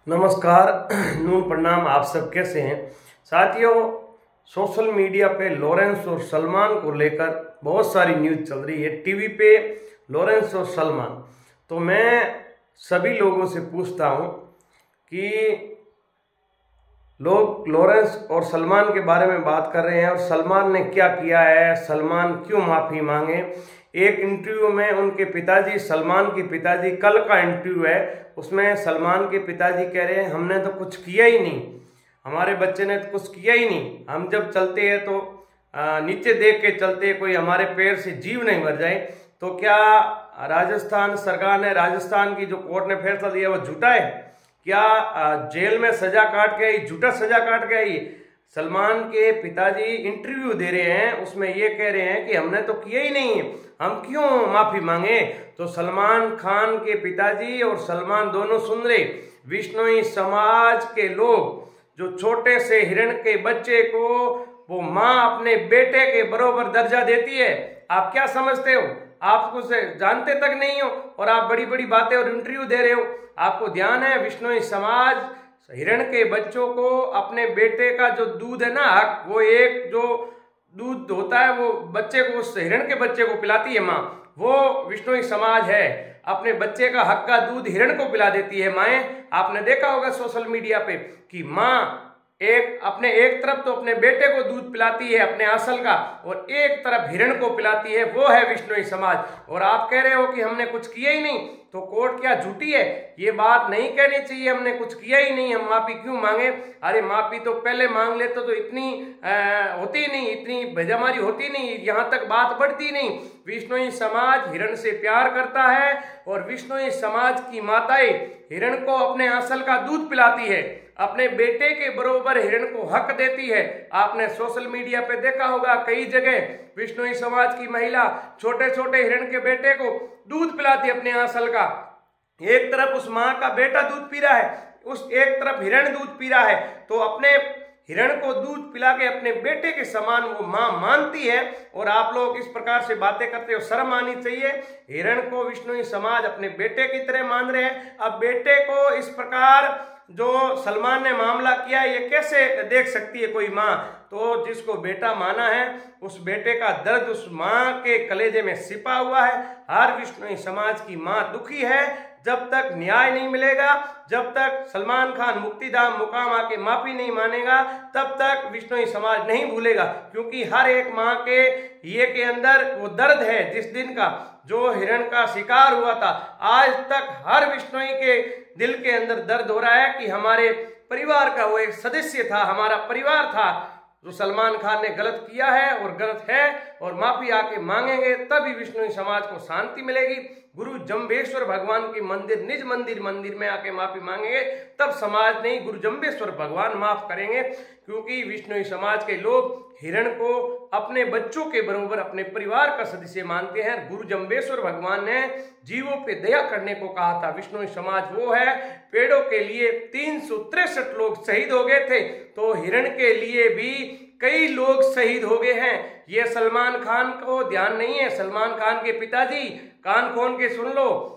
नमस्कार। नून प्रणाम। आप सब कैसे हैं साथियों। सोशल मीडिया पे लॉरेंस और सलमान को लेकर बहुत सारी न्यूज़ चल रही है। टीवी पे लॉरेंस और सलमान, तो मैं सभी लोगों से पूछता हूं कि लोग लॉरेंस और सलमान के बारे में बात कर रहे हैं और सलमान ने क्या किया है, सलमान क्यों माफ़ी मांगे। एक इंटरव्यू में उनके पिताजी, सलमान के पिताजी, कल का इंटरव्यू है, उसमें सलमान के पिताजी कह रहे हैं हमने तो कुछ किया ही नहीं, हमारे बच्चे ने तो कुछ किया ही नहीं, हम जब चलते हैं तो नीचे देख के चलते हैं, कोई हमारे पैर से जीव नहीं मर जाए। तो क्या राजस्थान सरकार ने, राजस्थान की जो कोर्ट ने फैसला दिया वो झूठा है? क्या जेल में सजा काट के आई, झूठा सजा काट के आई? सलमान के पिताजी इंटरव्यू दे रहे हैं, उसमें ये कह रहे हैं कि हमने तो किया ही नहीं है, हम क्यों माफी मांगे। तो सलमान खान के पिताजी और सलमान दोनों सुन रहे। विश्नोई समाज के लोग जो छोटे से हिरण के बच्चे को वो माँ अपने बेटे के बराबर दर्जा देती है, आप क्या समझते हो? आप उसे जानते तक नहीं हो और आप बड़ी बड़ी बातें और इंटरव्यू दे रहे हो। आपको ध्यान है विश्नोई समाज हिरण के बच्चों को अपने बेटे का जो दूध है ना, हक, वो एक जो दूध होता है वो बच्चे को, उस हिरण के बच्चे को पिलाती है माँ, वो विश्नोई समाज है। अपने बच्चे का हक का दूध हिरण को पिला देती है माएँ। आपने देखा होगा सोशल मीडिया पे कि माँ एक तरफ तो अपने बेटे को दूध पिलाती है अपने आंचल का, और एक तरफ हिरण को पिलाती है, वो है विश्नोई समाज। और आप कह रहे हो कि हमने कुछ किया ही नहीं, तो कोर्ट क्या झूठी है? ये बात नहीं कहनी चाहिए, हमने कुछ किया ही नहीं, हम माफी क्यों मांगे। अरे माफी तो पहले मांग लेते तो इतनी होती नहीं, इतनी बेजमारी होती नहीं, यहाँ तक बात बढ़ती नहीं। विश्नोई समाज हिरण से प्यार करता है और विश्नोई समाज की माताएं हिरण को अपने आंचल का दूध पिलाती है, अपने बेटे के बरोबर हिरण को हक देती है। आपने सोशल मीडिया पे देखा होगा कई जगह विश्नोई समाज की महिला छोटे छोटे हिरण के बेटे को दूध पिलाती है अपने आंचल का। एक तरफ उस माँ का बेटा दूध पी रहा है, उस एक तरफ हिरण दूध पी रहा है, तो अपने हिरण को दूध पिला के अपने बेटे के समान वो माँ मानती है। और आप लोग इस प्रकार से बातें करते हो, शर्म आनी चाहिए। हिरण को विश्नोई समाज अपने बेटे की तरह मान रहे हैं। अब बेटे को इस प्रकार जो सलमान ने मामला किया, ये कैसे देख सकती है कोई माँ? तो जिसको बेटा माना है उस बेटे का दर्द उस माँ के कलेजे में छिपा हुआ है। हर विश्नोई समाज की माँ दुखी है। जब तक न्याय नहीं मिलेगा, जब तक सलमान खान मुक्तिधाम मुकाम आके माफी नहीं मानेगा, तब तक विश्नोई समाज नहीं भूलेगा। क्योंकि हर एक माँ के ये के अंदर वो दर्द है जिस दिन का जो हिरण का शिकार हुआ था। आज तक हर विश्नोई के दिल के अंदर दर्द हो रहा है कि हमारे परिवार का वो एक सदस्य था, हमारा परिवार था, जो सलमान खान ने गलत किया है और गलत है, और माफी आके मांगेंगे तभी विश्नोई समाज को शांति मिलेगी। गुरु जम्बेश्वर भगवान की मंदिर, निज मंदिर में आके माफी मांगेंगे तब समाज नहीं, गुरु जम्बेश्वर भगवान माफ करेंगे। क्योंकि विश्नोई समाज के लोग हिरण को अपने बच्चों के बराबर अपने परिवार का सदस्य मानते हैं। गुरु जम्बेश्वर भगवान ने जीवों पे दया करने को कहा था। विश्नोई समाज वो है, पेड़ों के लिए 363 लोग शहीद हो गए थे, तो हिरण के लिए भी कई लोग शहीद हो गए हैं। ये सलमान खान को ध्यान नहीं है। सलमान खान के पिताजी, कान खोल के सुन लो,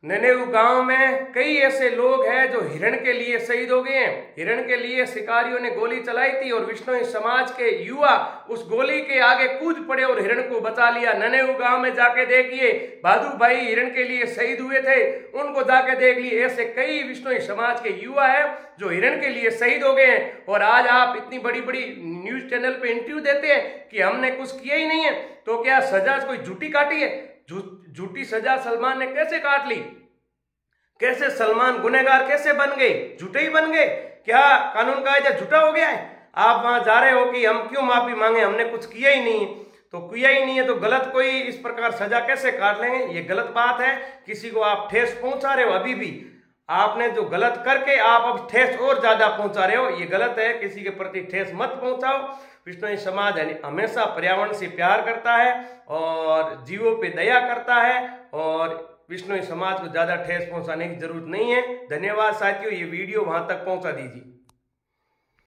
ननेऊ गांव में कई ऐसे लोग हैं जो हिरण के लिए शहीद हो गए हैं। हिरण के लिए शिकारियों ने गोली चलाई थी और विश्नोई समाज के युवा उस गोली के आगे कूद पड़े और हिरण को बचा लिया। ननेऊ गांव में जाके देखिए, भादू भाई हिरण के लिए शहीद हुए थे, उनको जाके देख लिए। ऐसे कई विश्नोई समाज के युवा है जो हिरण के लिए शहीद हो गए हैं। और आज आप इतनी बड़ी बड़ी न्यूज चैनल पे इंटरव्यू देते हैं कि हमने कुछ किया ही नहीं है, तो क्या सजा कोई झूठी काटी है? झूठी सजा सलमान ने कैसे काट ली? कैसे सलमान गुनहगार कैसे बन गए? झूठे ही बन गए? क्या कानून कायदा झूठा हो गया है? आप वहां जा रहे हो कि हम क्यों माफी मांगे, हमने कुछ किया ही नहीं, तो किया ही नहीं है तो गलत कोई इस प्रकार सजा कैसे काट लेंगे? ये गलत बात है। किसी को आप ठेस पहुंचा रहे हो, अभी भी आपने जो गलत करके आप अब ठेस और ज्यादा पहुंचा रहे हो, ये गलत है। किसी के प्रति ठेस मत पहुंचाओ। विश्नोई समाज हमेशा पर्यावरण से प्यार करता है और जीवों पे दया करता है, और विश्नोई समाज को ज्यादा ठेस पहुंचाने की जरूरत नहीं है। धन्यवाद साथियों, ये वीडियो वहां तक पहुंचा दीजिए।